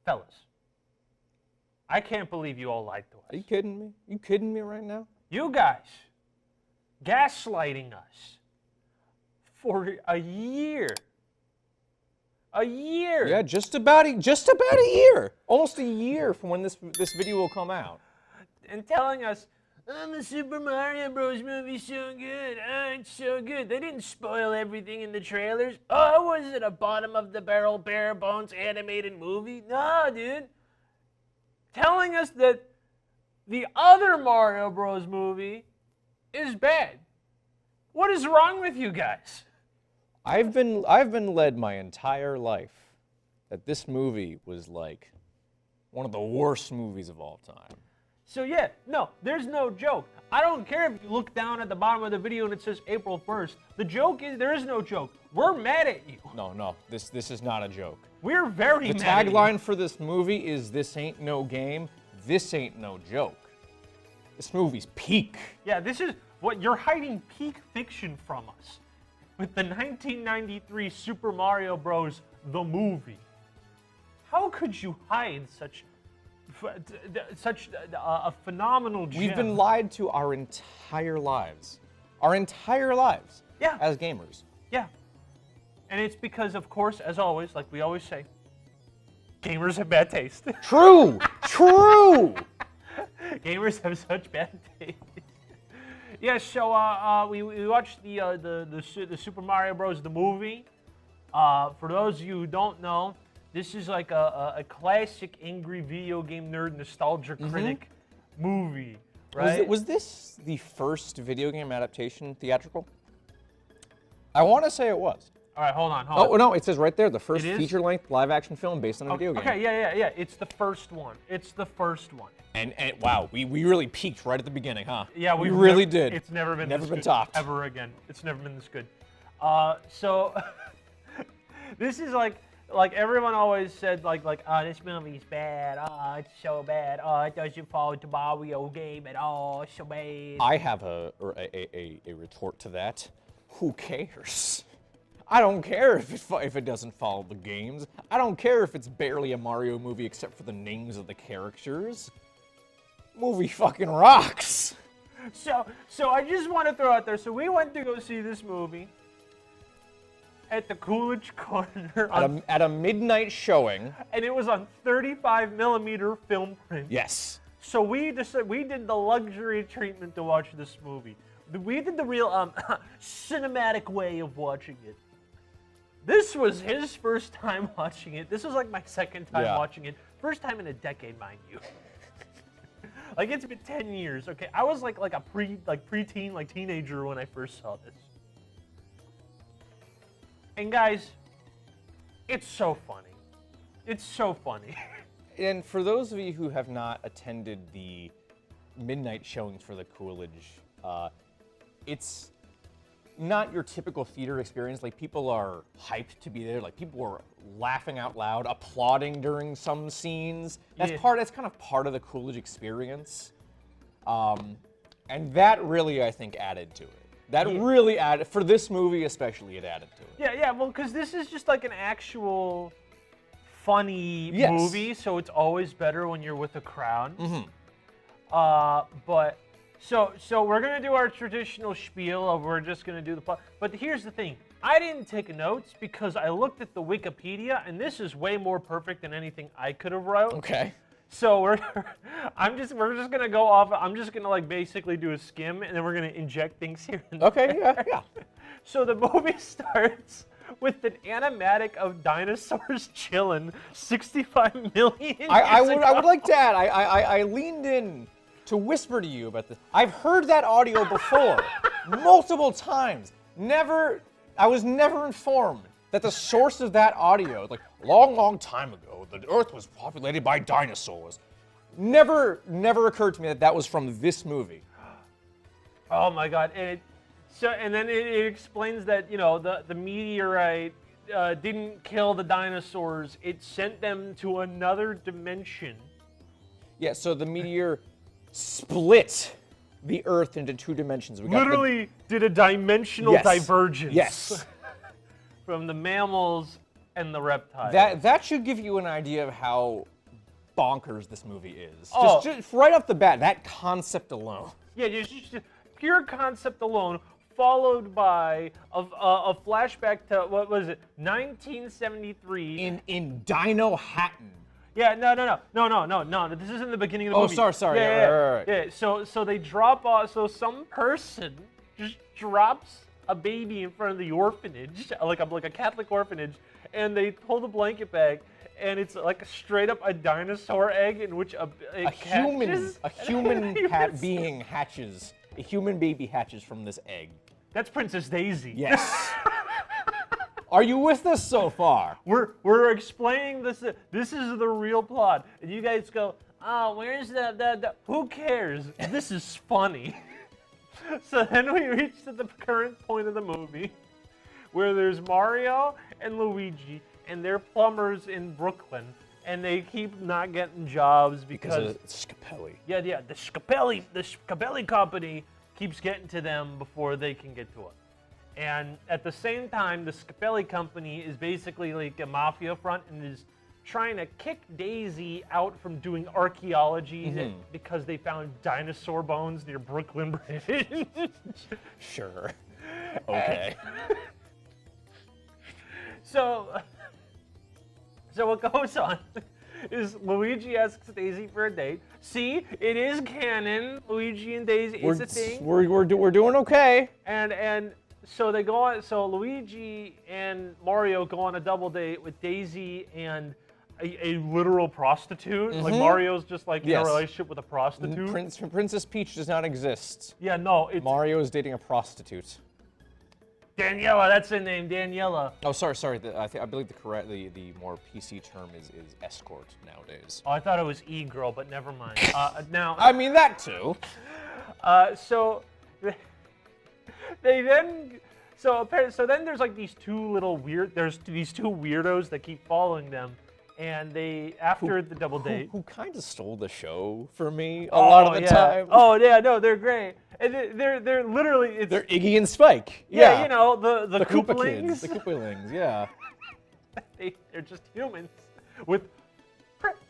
Fellas, I can't believe you all lied to us. Are you kidding me? You kidding me right now? You guys gaslighting us for a year. A year. Yeah, just about a year. Almost a year from when this video will come out. And telling us, the Super Mario Bros. Movie's so good. It's so good. They didn't spoil everything in the trailers. Oh, was it a bottom of the barrel, bare bones animated movie? No, dude. Telling us that the other Mario Bros. Movie is bad. What is wrong with you guys? I've been led my entire life that this movie was like one of the worst movies of all time. So yeah, no, there's no joke. I don't care if you look down at the bottom of the video and it says April 1st. The joke is there is no joke. We're mad at you. No, this is not a joke. We're very The mad at you. tagline for this movie is "This ain't no game, this ain't no joke." This movie's peak. Yeah, this is what you're hiding peak fiction from us with the 1993 Super Mario Bros. The movie. How could you hide such a phenomenal gem? We've been lied to our entire lives. Our entire lives. Yeah. As gamers. Yeah. And it's because, of course, as always, like we always say, gamers have bad taste. True! True! Gamers have such bad taste. Yeah, so we watched the Super Mario Bros. The movie. For those of you who don't know, this is like a classic angry video game nerd nostalgia critic movie, right? Was this the first video game adaptation theatrical? I want to say it was. All right, hold on. Oh, no, it says right there, the first It is? feature-length live-action film based on a video game. Okay, yeah. It's the first one. It's the first one. And wow, we really peaked right at the beginning, huh? Yeah, we really did. It's never been this good topped ever again. It's never been this good. So this is like everyone always said oh, this movie's bad. Oh, it's so bad. Oh, it doesn't follow the Mario game at all. It's so bad. I have a retort to that. Who cares? I don't care if it doesn't follow the games. I don't care if it's barely a Mario movie except for the names of the characters. Movie fucking rocks. So I just want to throw out there. So we went to go see this movie at the Coolidge Corner At a midnight showing. and it was on 35mm film print. Yes. So we did the luxury treatment to watch this movie. We did the real cinematic way of watching it. This was his first time watching it. This was like my second time watching it. First time in a decade, mind you. Like it's been 10 years. Okay, I was like a preteen, teenager when I first saw this. And guys, it's so funny. It's so funny. And for those of you who have not attended the midnight showings for the Coolidge, it's not your typical theater experience. Like, people are hyped to be there. Like, people are laughing out loud, applauding during some scenes. That's kind of part of the Coolidge experience. And that really, I think, added to it. That really added, for this movie especially, it added to it. Yeah, well, because this is just like an actual funny movie, so it's always better when you're with a crowd. But so we're gonna do our traditional spiel of we're just gonna do the plot. But here's the thing: I didn't take notes because I looked at the Wikipedia, and this is way more perfect than anything I could have wrote. Okay. So we're just gonna go off. I'm just gonna like basically do a skim, and then we're gonna inject things here. And Okay. Yeah. So the movie starts with an animatic of dinosaurs chilling 65 million years I would ago. like to add, I leaned in to whisper to you about this. I've heard that audio before, multiple times. I was never informed that the source of that audio, like long time ago, the Earth was populated by dinosaurs. Never occurred to me that was from this movie. Oh my God! And then it explains that the meteorite didn't kill the dinosaurs; it sent them to another dimension. Yeah. So the meteor split the Earth into two dimensions. Literally did a dimensional divergence. Yes. From the mammals and the reptile. That should give you an idea of how bonkers this movie is. Oh. Just right off the bat, that concept alone. Yeah, just pure concept alone, followed by a flashback to, what was it, 1973. In Dino Hatton. Yeah, no. This isn't the beginning of the movie. Sorry. Yeah, Right. Yeah, so they drop off. So some person just drops a baby in front of the orphanage, like a Catholic orphanage, and they pull the blanket back, and it's like straight up a dinosaur egg in which a human being hatches. A human baby hatches from this egg. That's Princess Daisy. Yes. Are you with us so far? We're explaining this. This is the real plot, and you guys go, "Oh, where's the? Who cares? This is funny." So then we reach to the current point of the movie, where there's Mario and Luigi, and they're plumbers in Brooklyn, and they keep not getting jobs because of Scapelli. Yeah, the Scapelli company keeps getting to them before they can get to it. And at the same time, the Scapelli company is basically like a mafia front and is trying to kick Daisy out from doing archaeology because they found dinosaur bones near Brooklyn Bridge. Sure. Okay. So what goes on is Luigi asks Daisy for a date. See, it is canon. Luigi and Daisy is a thing. We're doing okay. And so they go on. So Luigi and Mario go on a double date with Daisy and a literal prostitute. Like Mario's just like in a relationship with a prostitute. Princess Peach does not exist. Yeah, no. It's Mario is dating a prostitute. Daniela, that's her name, Daniela. Oh, sorry. I believe the more PC term is escort nowadays. Oh, I thought it was e-girl, but never mind. Now, I mean that too. So they then, so then there's like these two weirdos that keep following them, and they after the double date, who kind of stole the show for me a lot of the time. Oh yeah, no, they're great, and they're literally they're Iggy and Spike. Yeah, you know the Koopa Koopalings. kids, the Koopalings, yeah. They're just humans with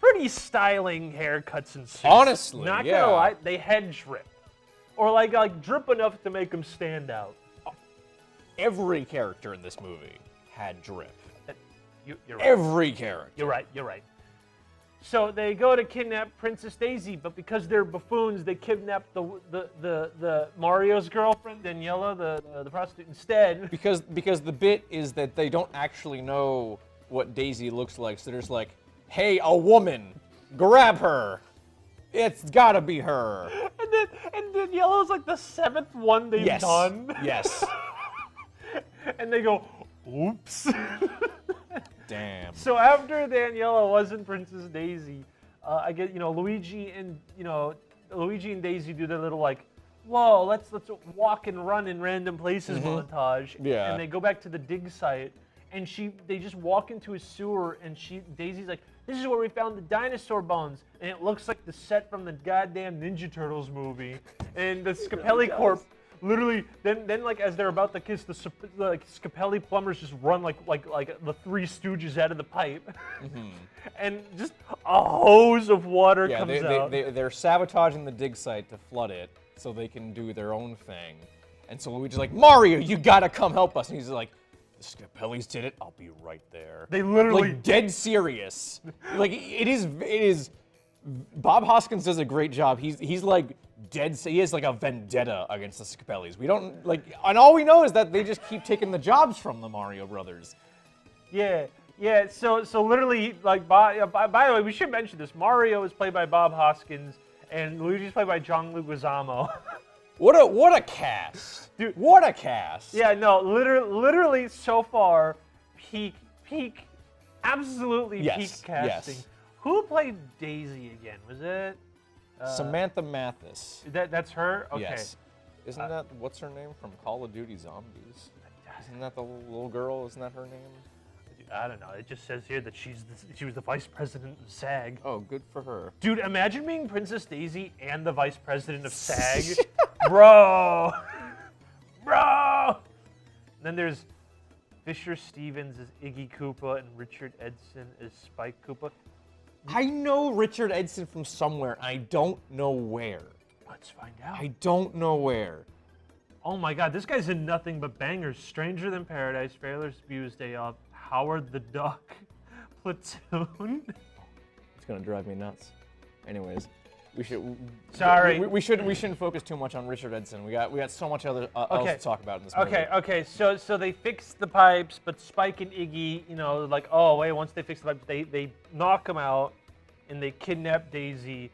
pretty styling haircuts and suits. Honestly, not gonna lie, they head drip, or like drip enough to make them stand out. Every character in this movie had drip. You're right. Every character. You're right. So they go to kidnap Princess Daisy, but because they're buffoons, they kidnap the Mario's girlfriend, Daniela, the prostitute, instead. Because the bit is that they don't actually know what Daisy looks like, so they're just like, hey, a woman, grab her. It's gotta be her. And Daniela's like the 7th one they've done. Yes. And they go, oops. Damn. So after Daniela wasn't Princess Daisy, I get Luigi and Daisy do their little like, whoa, let's walk and run in random places montage. Yeah. And they go back to the dig site, and they just walk into a sewer, and Daisy's like, this is where we found the dinosaur bones, and it looks like the set from the goddamn Ninja Turtles movie, and the Scapelli Corp. Literally, then like as they're about to kiss, the Scapelli plumbers just run like the Three Stooges out of the pipe, and just a hose of water comes out. They're sabotaging the dig site to flood it so they can do their own thing, and so Luigi's like, Mario, you gotta come help us, and he's like, the Scapellis did it. I'll be right there. They literally like dead serious. Like it is. Bob Hoskins does a great job. He's like dead. He has like a vendetta against the Scapellis. We don't like, and all we know is that they just keep taking the jobs from the Mario brothers. Yeah. So literally, like, by the way, we should mention this. Mario is played by Bob Hoskins, and Luigi's played by John Leguizamo. What a cast, dude! What a cast! Yeah, no, literally so far, peak, absolutely peak casting. Yes. Who played Daisy again? Was it Samantha Mathis? That's her? Okay. Yes. Isn't that, what's her name from Call of Duty Zombies? Isn't that the little girl? Isn't that her name? I don't know. It just says here that she was the vice president of SAG. Oh, good for her. Dude, imagine being Princess Daisy and the vice president of SAG. Bro. And then there's Fisher Stevens as Iggy Koopa and Richard Edson as Spike Koopa. I know Richard Edson from somewhere. I don't know where. Let's find out. I don't know where. Oh my God, this guy's in nothing but bangers. Stranger Than Paradise, Ferris Bueller's Day Off, Howard the Duck, Platoon. It's gonna drive me nuts. Anyways, we should. Sorry. We shouldn't focus too much on Richard Edson. We got so much other else to talk about in this movie. Okay. So they fix the pipes, but Spike and Iggy, like, oh wait, once they fix the pipes, they knock them out, and they kidnap Daisy,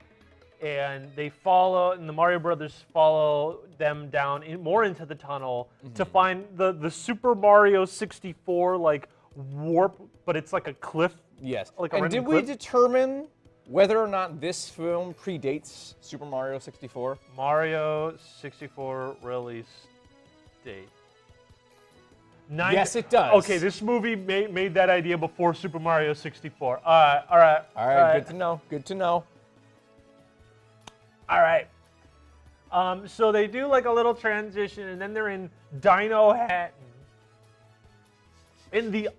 and they follow, and the Mario Brothers follow them down more into the tunnel to find the Super Mario 64 like warp, but it's like a cliff. Yes. Like a and did cliff. we determine whether or not this film predates Super Mario 64? Mario 64 release date. Yes, it does. Okay, this movie made that idea before Super Mario 64. All right. Good to know. Good to know. All right. So they do like a little transition, and then they're in Dino Hatton. In the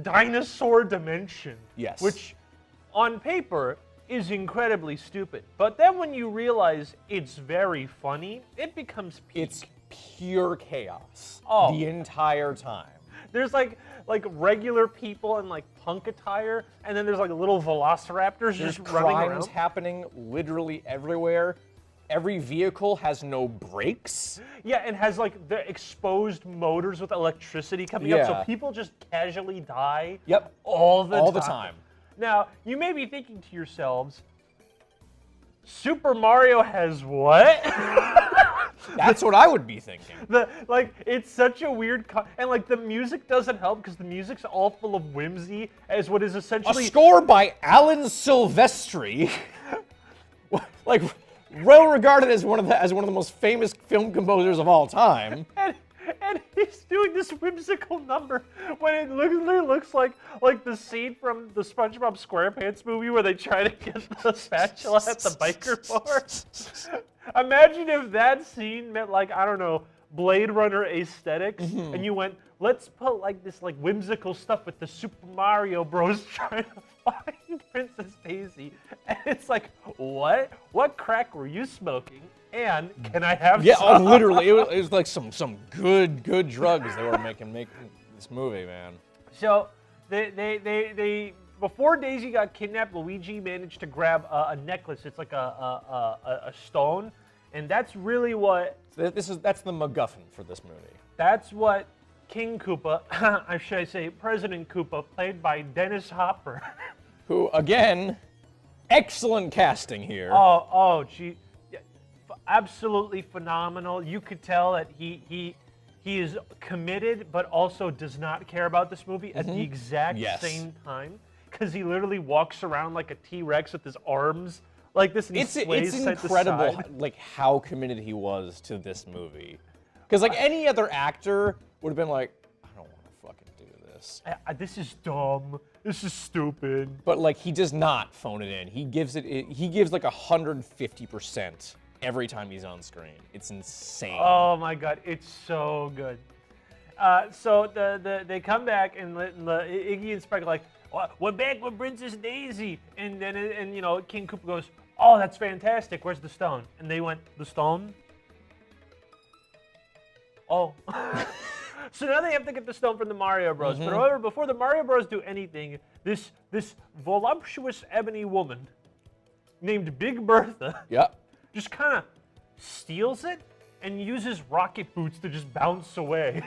dinosaur dimension. Yes. Which, on paper, is incredibly stupid. But then when you realize it's very funny, it becomes peak. It's pure chaos Oh. the entire time. There's like regular people in like punk attire, and then there's like little velociraptors There's just running crimes around. happening literally everywhere. Every vehicle has no brakes. Yeah, and has like the exposed motors with electricity coming up, so Yeah. people just casually die. Yep. All the time. Now, you may be thinking to yourselves, Super Mario has what? That's what I would be thinking. It's such a weird, and like the music doesn't help because the music's all full of whimsy as what is A essentially score by Alan Silvestri, like well regarded as one of the most famous film composers of all time. And he's doing this whimsical number when it literally looks like the scene from the SpongeBob SquarePants movie where they try to get the spatula at the biker bar. Imagine if that scene meant like, I don't know, Blade Runner aesthetics, and you went, let's put like this like whimsical stuff with the Super Mario Bros. Trying to find Princess Daisy, and it's like, what? What crack were you smoking? And can I have some? Literally, it was like some good drugs they were making this movie, man. So they before Daisy got kidnapped, Luigi managed to grab a necklace. It's like a stone, and that's really what. That's the MacGuffin for this movie. That's what King Koopa, I should say President Koopa, played by Dennis Hopper. Who again, excellent casting here. Gee. Absolutely phenomenal. You could tell that he is committed, but also does not care about this movie at the exact same time. Because he literally walks around like a T-Rex with his arms like this. And It's sways side to incredible, side. like how committed he was to this movie. Because like any other actor would have been like, I don't want to fucking do this. This is dumb. This is stupid. But like he does not phone it in. He gives like 150%. Every time he's on screen. It's insane. Oh my God, it's so good. So they come back and the Iggy and Spike are like, we're back with Princess Daisy, and then King Koopa goes, oh, that's fantastic. Where's the stone? And they went, the stone? Oh. So now they have to get the stone from the Mario Bros. But however, before the Mario Bros. Do anything, this voluptuous ebony woman named Big Bertha. Yep. Just kind of steals it and uses rocket boots to just bounce away.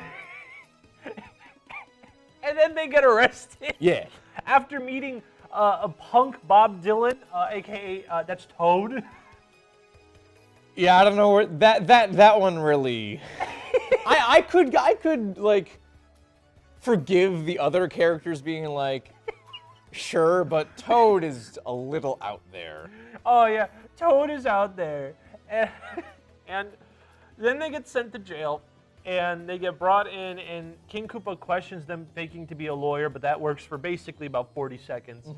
And then they get arrested. Yeah. After meeting a punk Bob Dylan, aka that's Toad. Yeah, I don't know where that one really. I could like forgive the other characters being like, sure, but Toad is a little out there. Oh yeah, Toad is out there, and then they get sent to jail, and they get brought in, and King Koopa questions them, thinking to be a lawyer, but that works for basically about 40 seconds.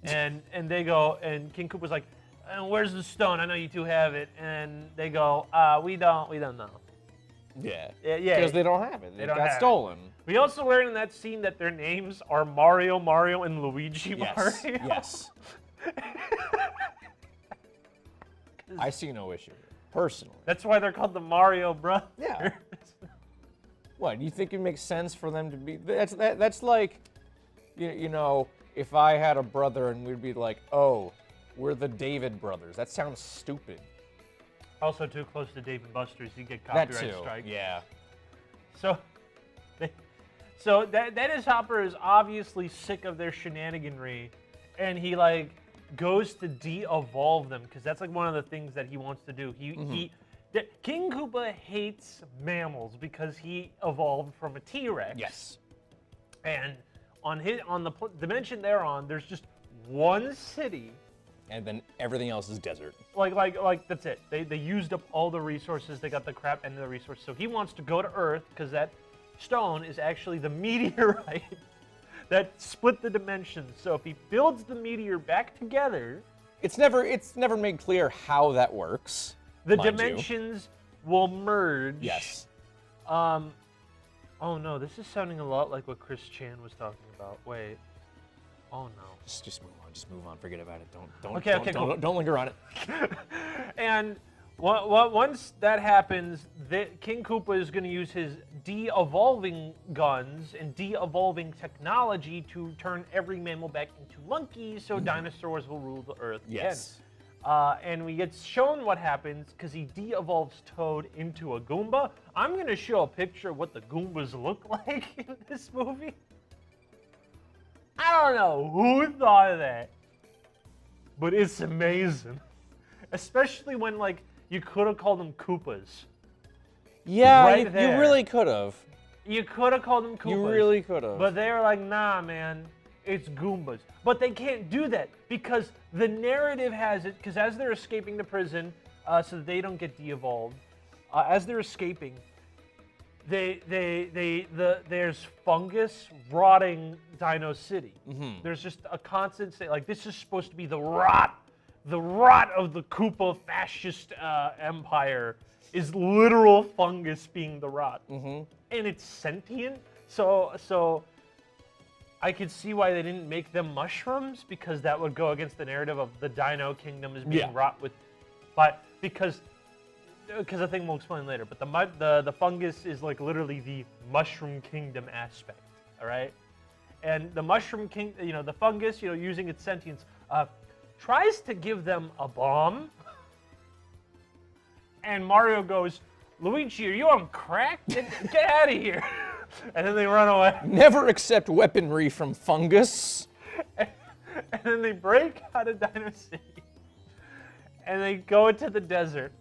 And they go, and King Koopa's like, "Where's the stone? I know you two have it." And they go, "We don't know." Yeah. Yeah. Because they don't have it. It got stolen. We also learn in that scene that their names are Mario, Mario, and Luigi Yes. Mario. Yes. I see no issue personally. That's why they're called the Mario Brothers. Yeah. What, you think it makes sense for them to be? That's like, you know, if I had a brother and we'd be like, oh, we're the David brothers. That sounds stupid. Also, too close to Dave and Buster's, you get That copyright too. strike. Yeah. So Dennis Hopper is obviously sick of their shenaniganry, and he like goes to de-evolve them because that's like one of the things that he wants to do. King Koopa hates mammals because he evolved from a T-Rex. Yes. And on the dimension they're on, there's just one city. And then everything else is desert. Like that's it. They used up all the resources. They got the crap end of the resources. So he wants to go to Earth because that stone is actually the meteorite that split the dimensions. So if he builds the meteor back together, it's never made clear how that works. The dimensions will merge. Yes. Oh no, this is sounding a lot like what Chris Chan was talking about. Wait. Oh no. Just move on. Just move on. Forget about it. Cool. Don't linger on it. And once that happens, King Koopa is going to use his de-evolving guns and de-evolving technology to turn every mammal back into monkeys, so dinosaurs will rule the Earth Yes. again. And we get shown what happens because he de-evolves Toad into a Goomba. I'm going to show a picture of what the Goombas look like in this movie. I don't know who thought of that, but it's amazing. Especially when, like, you could have called them Koopas. Yeah, Right you there. really could have. You could have called them Koopas. You really could have. But they were like, nah, man, it's Goombas. But they can't do that because the narrative has it, because as they're escaping the prison, so that they don't get de-evolved, as they're escaping, there's fungus rotting Dino City. There's just a constant state, like this is supposed to be the rot of the Koopa fascist empire is literal fungus being the rot. And it's sentient, so I could see why they didn't make them mushrooms, because that would go against the narrative of the Dino Kingdom as being rot with, but because I think we'll explain later, but the fungus is like literally the Mushroom Kingdom aspect, all right? And the Mushroom King, the fungus, using its sentience, tries to give them a bomb, and Mario goes, "Luigi, are you on crack? Get out of here!" And then they run away. Never accept weaponry from fungus. And then they break out of Dino City, and they go into the desert.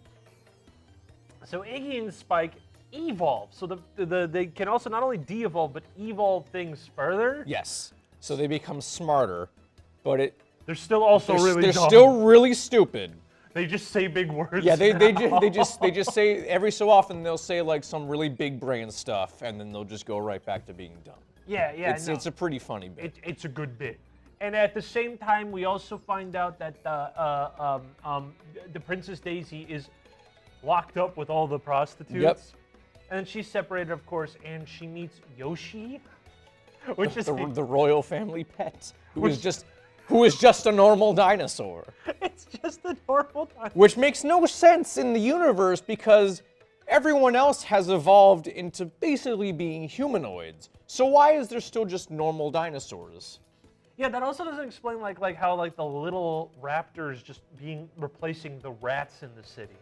So Iggy and Spike evolve. So they can also not only de-evolve, but evolve things further. Yes. So they become smarter, but they're still also really they're dumb. still really stupid. They just say big words. Yeah, they just say every so often they'll say like some really big brain stuff, and then they'll just go right back to being dumb. Yeah. It's a pretty funny bit. It's a good bit. And at the same time, we also find out that the Princess Daisy is locked up with all the prostitutes. Yep. And then she's separated, of course, and she meets Yoshi, which is the royal family pet, who is just a normal dinosaur. It's just a normal dinosaur. Which makes no sense in the universe because everyone else has evolved into basically being humanoids. So why is there still just normal dinosaurs? Yeah, that also doesn't explain like how like the little raptors just replacing the rats in the city,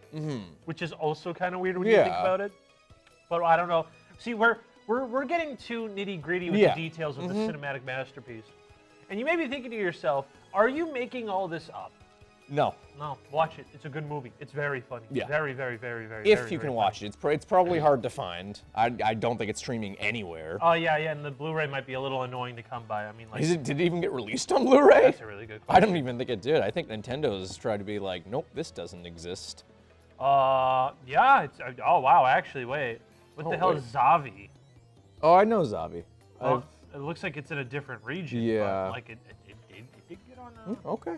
which is also kind of weird when you think about it. But I don't know. See, we're getting too nitty gritty with the details of the cinematic masterpiece, and you may be thinking to yourself, "Are you making all this up?" No. No, watch it. It's a good movie. It's very funny. Yeah. Very, very, very, very. If you can watch it, it's probably hard to find. I don't think it's streaming anywhere. Oh yeah, and the Blu-ray might be a little annoying to come by. I mean, like. Did it even get released on Blu-ray? That's a really good question. I don't even think it did. I think Nintendo's tried to be like, nope, this doesn't exist. Yeah. It's. Oh wow. Actually, wait. What the hell is Zavi? Oh, I know Zavi. Well, it looks like it's in a different region. Yeah. But, like it did get on. Okay.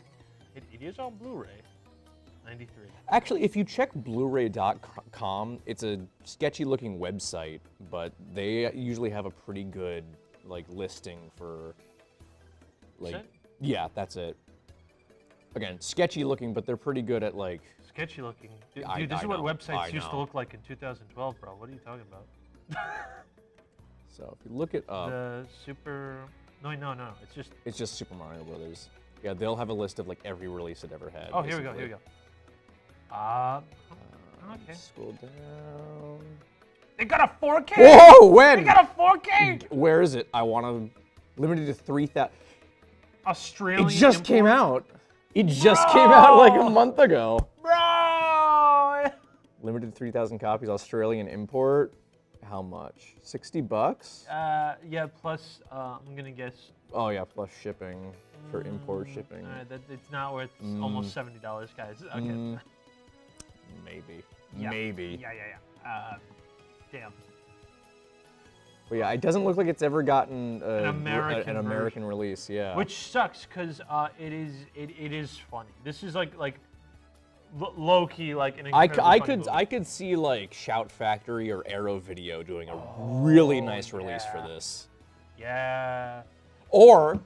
It is on Blu-ray. 93. Actually, if you check Blu-ray.com, it's a sketchy-looking website, but they usually have a pretty good like listing for like. Is it? Yeah, that's it. Again, sketchy-looking, but they're pretty good at like. Sketchy looking. Dude, I this is what know, websites I used to know. look like in 2012, bro. What are you talking about? So if you look it up, The Super. No. It's just Super Mario Brothers. Yeah, they'll have a list of like every release it ever had. Oh, here we go. basically. Okay. Scroll down. They got a 4K. Whoa! When? They got a 4K. Where is it? I want to limited to 3,000. Australian. It just came import? out. It just came out like a month ago. Bro. Limited to 3,000 copies. Australian import. How much? $60? Yeah. Plus, I'm gonna guess. Oh yeah, plus shipping for import shipping. All right, it's not worth almost $70, guys. Okay. Maybe. Yeah. Maybe. Yeah. Damn. But yeah, it doesn't look like it's ever gotten An American American release. Yeah. Which sucks, cause it is funny. This is like low key like an. I could see like Shout Factory or Arrow Video doing a really nice release for this. Yeah. Or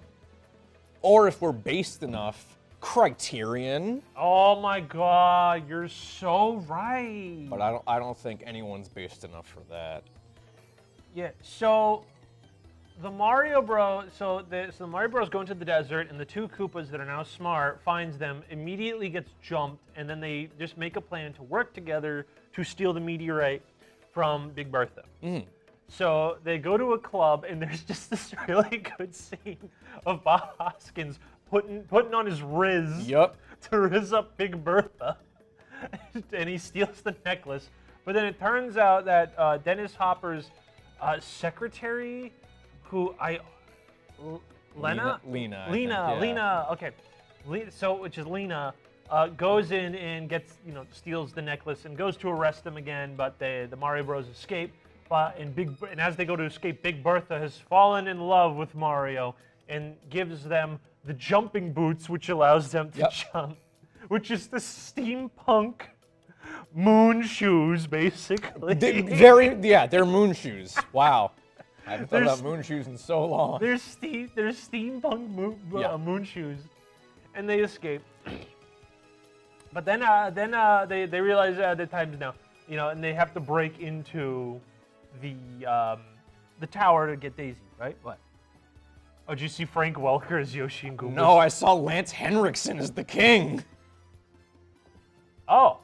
if we're based enough, Criterion. Oh my God, you're so right. But I don't think anyone's based enough for that. Yeah. So the Mario Bros. So the Mario Bros. Go into the desert, and the two Koopas that are now smart finds them, immediately gets jumped, and then they just make a plan to work together to steal the meteorite from Big Bertha. So they go to a club, and there's just this really good scene of Bob Hoskins putting on his Riz to Riz up Big Bertha, and he steals the necklace. But then it turns out that Dennis Hopper's secretary, Lena, okay, which is Lena, goes in and gets, steals the necklace and goes to arrest them again, but the Mario Bros escape. And as they go to escape, Big Bertha has fallen in love with Mario and gives them the jumping boots, which allows them to jump, which is the steampunk moon shoes, basically. They're moon shoes. Wow. I haven't thought about moon shoes in so long. They're steampunk moon shoes, and they escape. But then they realize the time's now, and they have to break into the tower to get Daisy, right? What? Oh, did you see Frank Welker as Yoshi and Goombas? No, I saw Lance Henriksen as the king. Oh.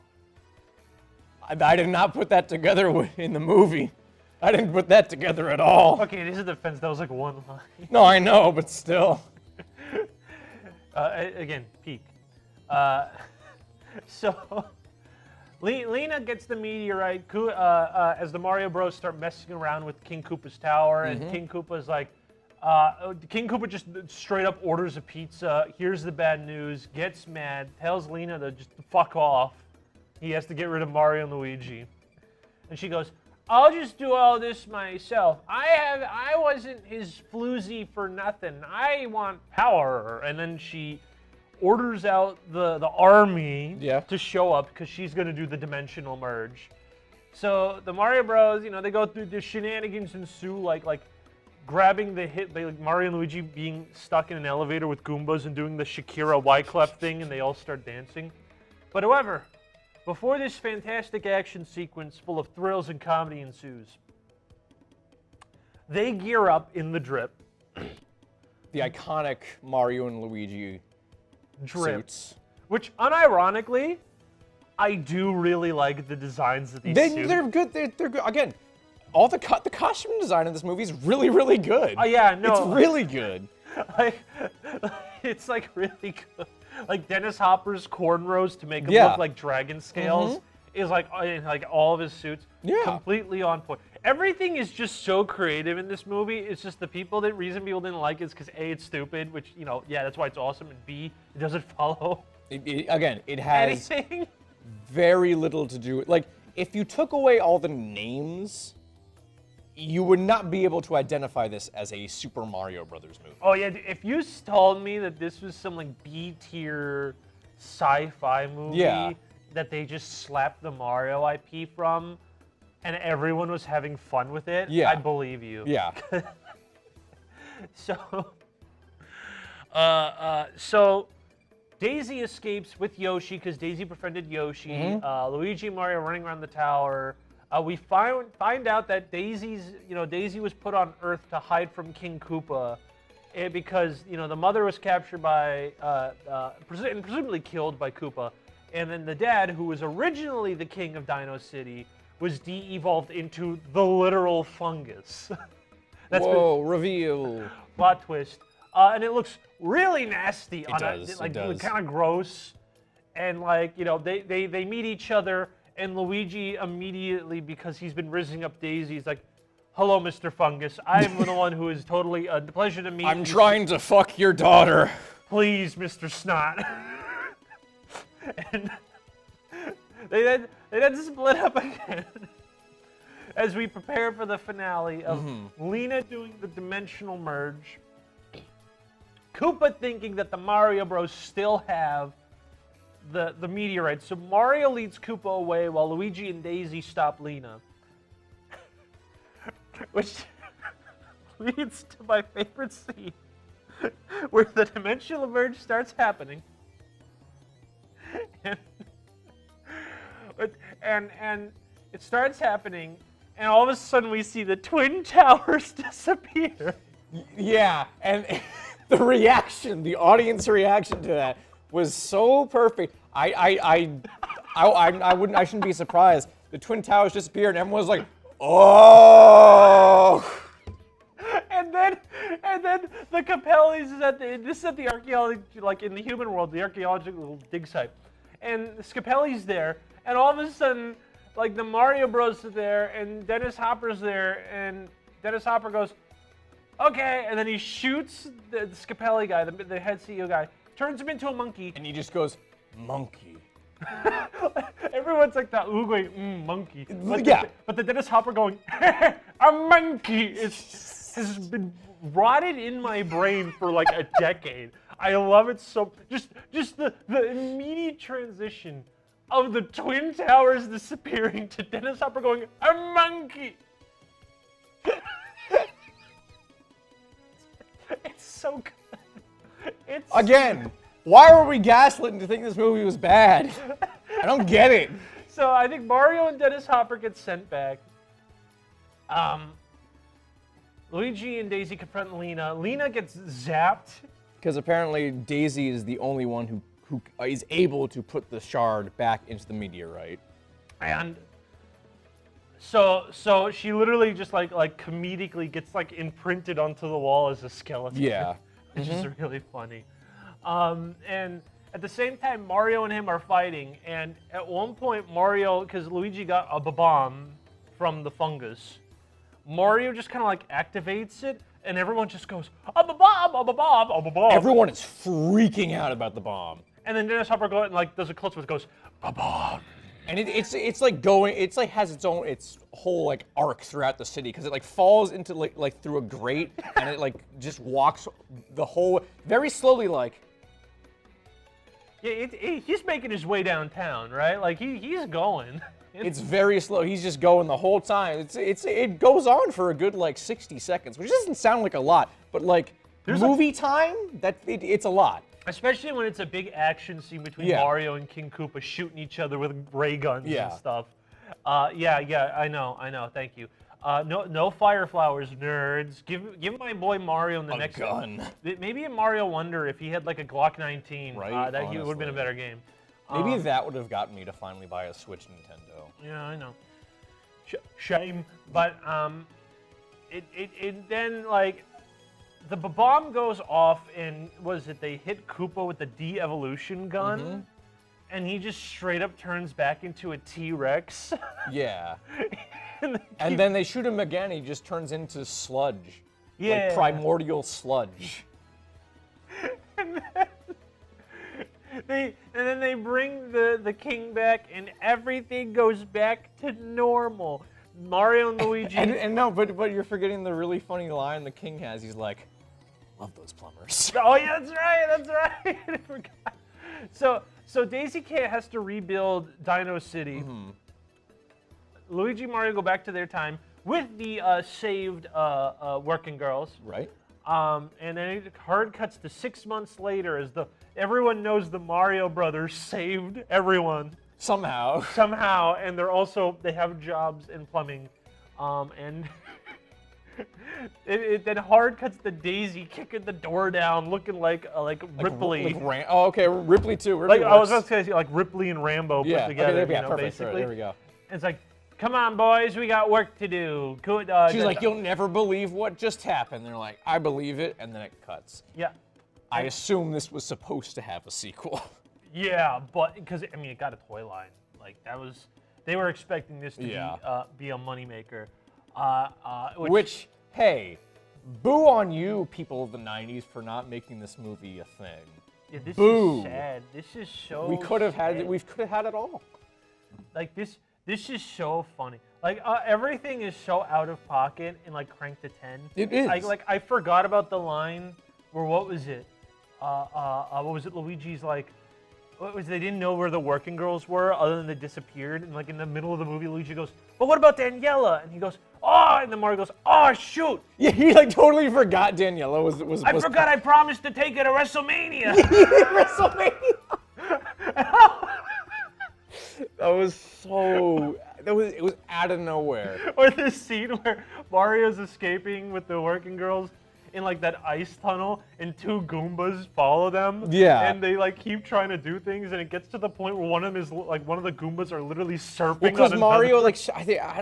I did not put that together in the movie. I didn't put that together at all. Okay, this is the defense. That was like one line. No, I know, but still. Again, peak. So Lena gets the meteorite as the Mario Bros start messing around with King Koopa's tower, and King Koopa's like, King Koopa just straight up orders a pizza. Here's the bad news. Gets mad. Tells Lena to just fuck off. He has to get rid of Mario and Luigi, and she goes, "I'll just do all this myself. I wasn't his floozy for nothing. I want power." And then she orders out the army to show up because she's gonna do the dimensional merge. So the Mario Bros, they go through the shenanigans ensue, like grabbing Mario and Luigi being stuck in an elevator with Goombas and doing the Shakira Wyclef thing, and they all start dancing. But however, before this fantastic action sequence full of thrills and comedy ensues, they gear up in the drip. The iconic Mario and Luigi suits. Which, unironically, I do really like the designs of these suits. They're good. They're good. Again, all the costume design in this movie is really, really good. Oh yeah, no. It's really good. It's like really good. Like Dennis Hopper's cornrows to make him look like dragon scales is like all of his suits completely on point. Everything is just so creative in this movie. It's just the reason people didn't like it is because A, it's stupid, which, that's why it's awesome, and B, it doesn't follow It has anything. very little to do with, if you took away all the names, you would not be able to identify this as a Super Mario Brothers movie. Oh yeah, if you told me that this was some B-tier sci-fi movie that they just slapped the Mario IP from, and everyone was having fun with it, Yeah. I believe you. Yeah. So Daisy escapes with Yoshi because Daisy befriended Yoshi. Luigi and Mario running around the tower. We find out that Daisy was put on Earth to hide from King Koopa, because the mother was captured by and presumably killed by Koopa, and then the dad, who was originally the king of Dino City, was de-evolved into the literal fungus. Whoa! Reveal. Plot twist. And it looks really nasty. It does. Like, it does. kind of gross. And they meet each other, and Luigi immediately, because he's been rizzing up Daisy, he's like, "Hello, Mr. Fungus. I'm the one who is totally a pleasure to meet you. I'm trying to fuck your daughter. Please, Mr. Snot." And they then split up again as we prepare for the finale of Lena doing the dimensional merge, Koopa thinking that the Mario Bros still have the meteorite. So Mario leads Koopa away while Luigi and Daisy stop Lena. Which leads to my favorite scene, where the dimensional merge starts happening. And it starts happening, and all of a sudden we see the Twin Towers disappear. Yeah, and the audience reaction to that was so perfect. I shouldn't be surprised. The Twin Towers disappeared, and everyone was like, "Oh!" And then the Capellis this is at the archaeology, like in the human world, the archaeological dig site, and Scapelli's there, and all of a sudden, like the Mario Bros are there, and Dennis Hopper's there, and Dennis Hopper goes, "Okay," and then he shoots the Scapelli guy, the head CEO guy, turns him into a monkey, And he just goes, "Monkey." Everyone's like that, ooh, going, monkey. But Yeah. but the Dennis Hopper going, "A monkey," has been rotted in my brain for like a decade. I love it so. Just the immediate transition of the Twin Towers disappearing to Dennis Hopper going, "A monkey." It's so good. It's Again, why were we gaslit into thinking this movie was bad? I don't get it. So I think Mario and Dennis Hopper get sent back. Luigi and Daisy confront Lena. Lena gets zapped. Because apparently Daisy is the only one who is able to put the shard back into the meteorite. And so she literally just like comedically gets like imprinted onto the wall as a skeleton. Yeah. Which is really funny. And at the same time, Mario and him are fighting, and at one point Mario, because Luigi got a bomb from the fungus, Mario just kind of like activates it, and everyone just goes, "A bomb, a bomb, a bomb." Everyone is freaking out about the bomb. And then Dennis Hopper goes and like does a close-up, goes, "A bomb." And it's like going, it's like has its whole like arc throughout the city, because it like falls into like through a grate, and it like just walks the whole very slowly, like. Yeah, he's making his way downtown, right? Like he's going. It's very slow. He's just going the whole time. It goes on for a good like 60 seconds, which doesn't sound like a lot, but like movie time, it's a lot. Especially when it's a big action scene between Mario and King Koopa shooting each other with ray guns and stuff. Yeah, I know. Thank you. No fire flowers, nerds. Give my boy Mario in the next gun. Maybe in Mario Wonder, if he had like a Glock 19, right? That would have been a better game. Maybe that would have gotten me to finally buy a Switch Nintendo. Yeah, I know. Shame, but it then like the bomb goes off, and they hit Koopa with the de-evolution gun, and he just straight up turns back into a T-Rex. Yeah. And then they shoot him again, he just turns into sludge. Yeah. Like primordial sludge. And then they bring the king back, and everything goes back to normal. Mario and Luigi. and no, but you're forgetting the really funny line the king has. He's like, "Love those plumbers." Oh yeah, that's right. I forgot. So Daisy Kay has to rebuild Dino City. Luigi and Mario go back to their time with the saved working girls. Right. And then it hard cuts to 6 months later as everyone knows the Mario Brothers saved everyone Somehow. and they have jobs in plumbing, and it then hard cuts to Daisy kicking the door down, looking like Ripley. Okay, Ripley too. Like I was about to say, like Ripley and Rambo put together. Okay, perfect. Basically. There we go. It's like, come on, boys, we got work to do. Good. She's like, you'll never believe what just happened. They're like, I believe it, and then it cuts. Yeah. I assume this was supposed to have a sequel. Yeah, but because it got a toy line. Like they were expecting this to be a moneymaker. Which, hey, boo on you, people of the '90s, for not making this movie a thing. Yeah, this Boo. is sad. This is so. We could have had it all. Like this is so funny. Like everything is so out of pocket and like cranked to 10. It is. Like I forgot about the line where what was it? What was it? Luigi's like, what was they didn't know where the working girls were other than they disappeared. And like in the middle of the movie, Luigi goes, "But what about Daniela?" And he goes, "Oh!" And then Mario goes, "Oh shoot!" Yeah, he like totally forgot Daniela was. I forgot I promised to take her to WrestleMania. WrestleMania. It was out of nowhere. Or the scene where Mario's escaping with the working girls in like that ice tunnel and two Goombas follow them. Yeah. And they like keep trying to do things and it gets to the point where one of them is like one of the Goombas are literally surfing. Because on Mario another.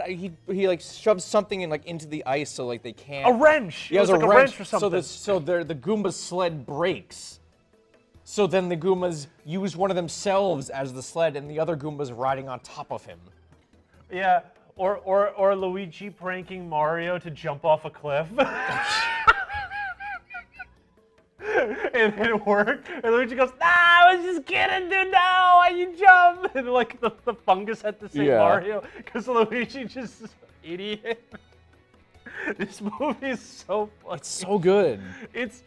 he like shoves something in like into the ice so like they can't. A wrench. Yeah, it was like a wrench or something. So the Goomba sled breaks. So then the Goombas use one of themselves as the sled and the other Goomba's riding on top of him. Yeah. Or Luigi pranking Mario to jump off a cliff. And it worked. And Luigi goes, "Nah, I was just kidding, dude. No, why you jump?" And like the fungus had to say Mario because Luigi just idiot. This movie is so funny. It's so good. It's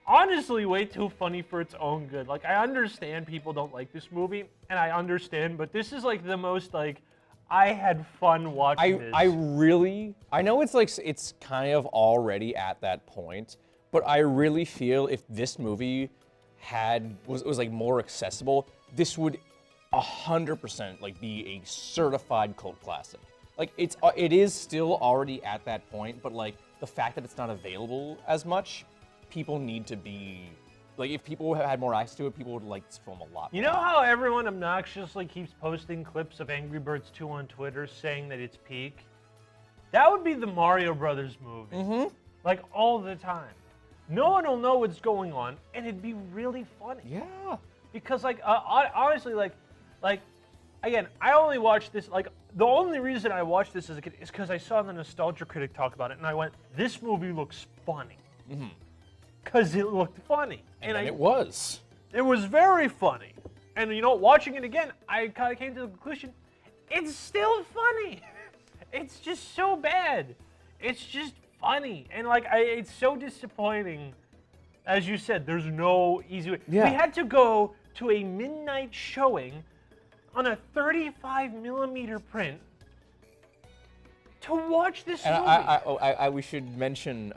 honestly way too funny for its own good. Like I understand people don't like this movie, and I understand, but this is like the most like I had fun watching this. I know it's like it's kind of already at that point, but I really feel if this movie was like more accessible, this would 100% like be a certified cult classic. Like it is still already at that point, but like the fact that it's not available as much, people need to be like if people had more access to it, people would like this film a lot. You know how everyone obnoxiously keeps posting clips of Angry Birds 2 on Twitter saying that it's peak? That would be the Mario Brothers movie. Mm-hmm. Like all the time. No one will know what's going on, and it'd be really funny. Yeah. Because like honestly, like again, I only watched this like the only reason I watched this as a kid is because I saw the Nostalgia Critic talk about it, and I went, "This movie looks funny." Mm-hmm. Because it looked funny. And it was. It was very funny. And you know, watching it again, I kind of came to the conclusion, it's still funny. It's just so bad. It's just funny. And like, it's so disappointing. As you said, there's no easy way. Yeah. We had to go to a midnight showing on a 35mm print to watch this movie. We should mention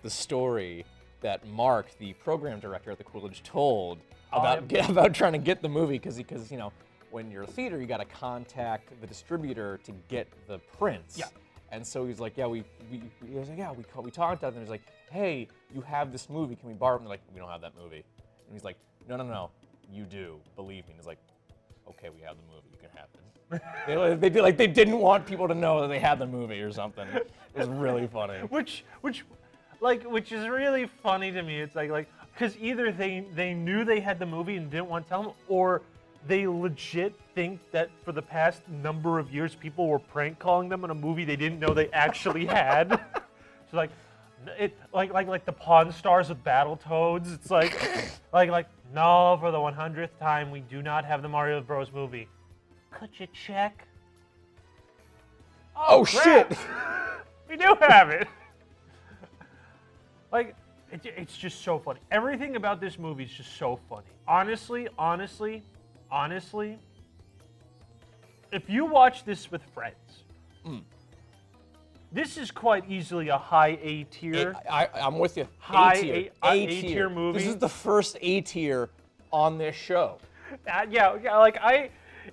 the story that Mark, the program director at the Coolidge, told about trying to get the movie because you know when you're a theater you got to contact the distributor to get the prints. Yeah. And so he's like, we talked to them. And he's like, hey, you have this movie, can we borrow it? And they're like, we don't have that movie. And he's like, no, you do, believe me. And he's like, okay, we have the movie, you can have it. They didn't want people to know that they had the movie or something. It was really funny. Which is really funny to me. It's like because either they knew they had the movie and didn't want to tell them, or they legit think that for the past number of years people were prank calling them on a movie they didn't know they actually had. So like the Pawn Stars with Battletoads. It's like no, for the 100th time we do not have the Mario Bros movie. Could you check? Oh shit! We do have it. Like, It's just so funny. Everything about this movie is just so funny. Honestly, if you watch this with friends, this is quite easily a high A tier. I'm with you. High A tier movie. This is the first A tier on this show.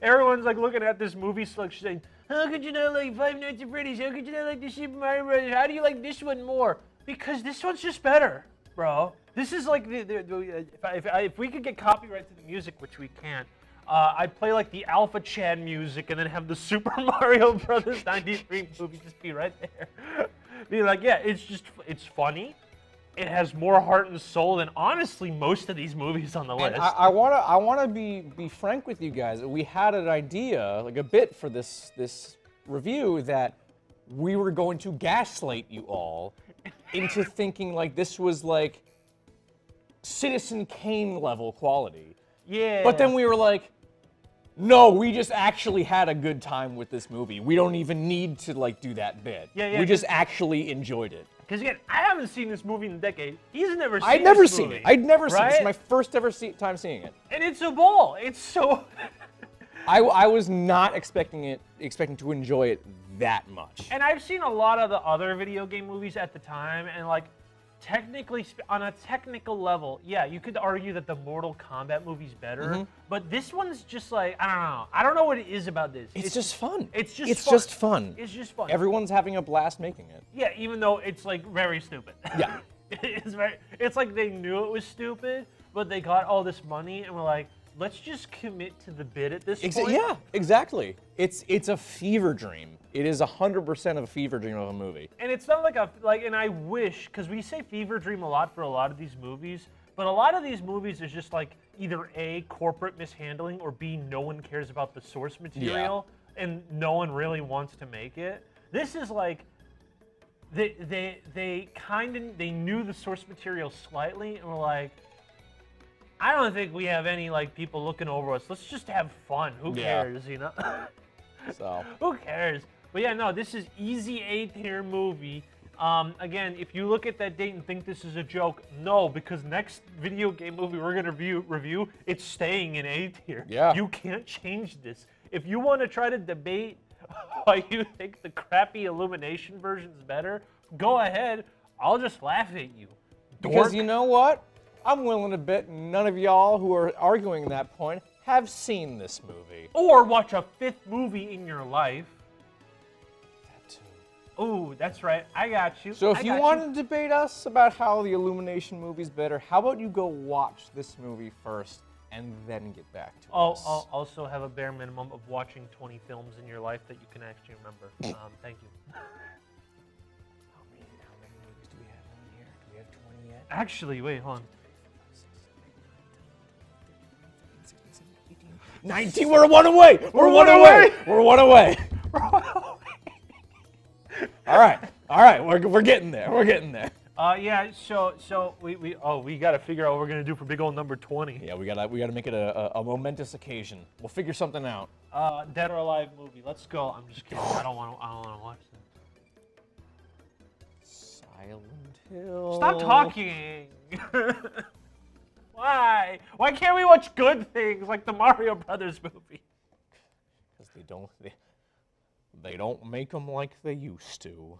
Everyone's like looking at this movie selection saying, how could you not like Five Nights at Freddy's? How could you not like the Super Mario Brothers? How do you like this one more? Because this one's just better, bro. This is like, if we could get copyright to the music, which we can't, I'd play like the Alpha Chan music and then have the Super Mario Brothers 93 movie just be right there. Be like, yeah, it's funny. It has more heart and soul than honestly most of these movies on the list. And I wanna be frank with you guys. We had an idea, like a bit for this review, that we were going to gaslight you all into thinking like this was like Citizen Kane level quality. Yeah. But then we were like, no, we just actually had a good time with this movie. We don't even need to like do that bit. Yeah, we just actually enjoyed it. Because again, I haven't seen this movie in a decade. He's never seen I'd this never movie, seen it. I'd never seen it. This is right? my first ever time seeing it. And it's a ball. It's so... I was not expecting to enjoy it that much. And I've seen a lot of the other video game movies at the time, and like, technically, on a technical level, yeah, you could argue that the Mortal Kombat movie's better, but this one's just like, I don't know. I don't know what it is about this. It's just fun. It's just It's fun. just fun. It's just fun. Everyone's having a blast making it. Yeah, even though it's like very stupid. Yeah. It's like they knew it was stupid, but they got all this money and were like, let's just commit to the bit at this point. Yeah, exactly. It's a fever dream. It is 100% of a fever dream of a movie. And it's not and I wish, because we say fever dream a lot for a lot of these movies, but a lot of these movies is just like either A, corporate mishandling, or B, no one cares about the source material, and no one really wants to make it. This is like, they knew the source material slightly, and were like, I don't think we have any like people looking over us. Let's just have fun. Who cares, you know? So Who cares? But yeah, no, this is easy A tier movie. Again, if you look at that date and think this is a joke, no, because next video game movie we're gonna review, it's staying in A tier. Yeah. You can't change this. If you want to try to debate why you think the crappy Illumination version's better, go ahead. I'll just laugh at you. because Dork. you know what? I'm willing to bet none of y'all who are arguing that point have seen this movie. Or watch a fifth movie in your life. That too. Ooh, that's right. I got you. So if you want to debate us about how the Illumination movie's better, how about you go watch this movie first and then get back to us? I'll also have a bare minimum of watching 20 films in your life that you can actually remember. Thank you. How many movies do we have on here? Do we have 20 yet? Actually, wait, hold on. 19, we're one away! We're one away! We're one away! All right, we're getting there. We're getting there. Yeah. So we got to figure out what we're gonna do for big old number 20. Yeah, we gotta make it a momentous occasion. We'll figure something out. Dead or Alive movie. Let's go. I'm just kidding. I don't want to watch that. Silent Hill. Stop talking. Why? Why can't we watch good things like the Mario Brothers movie? Because they don't make them like they used to.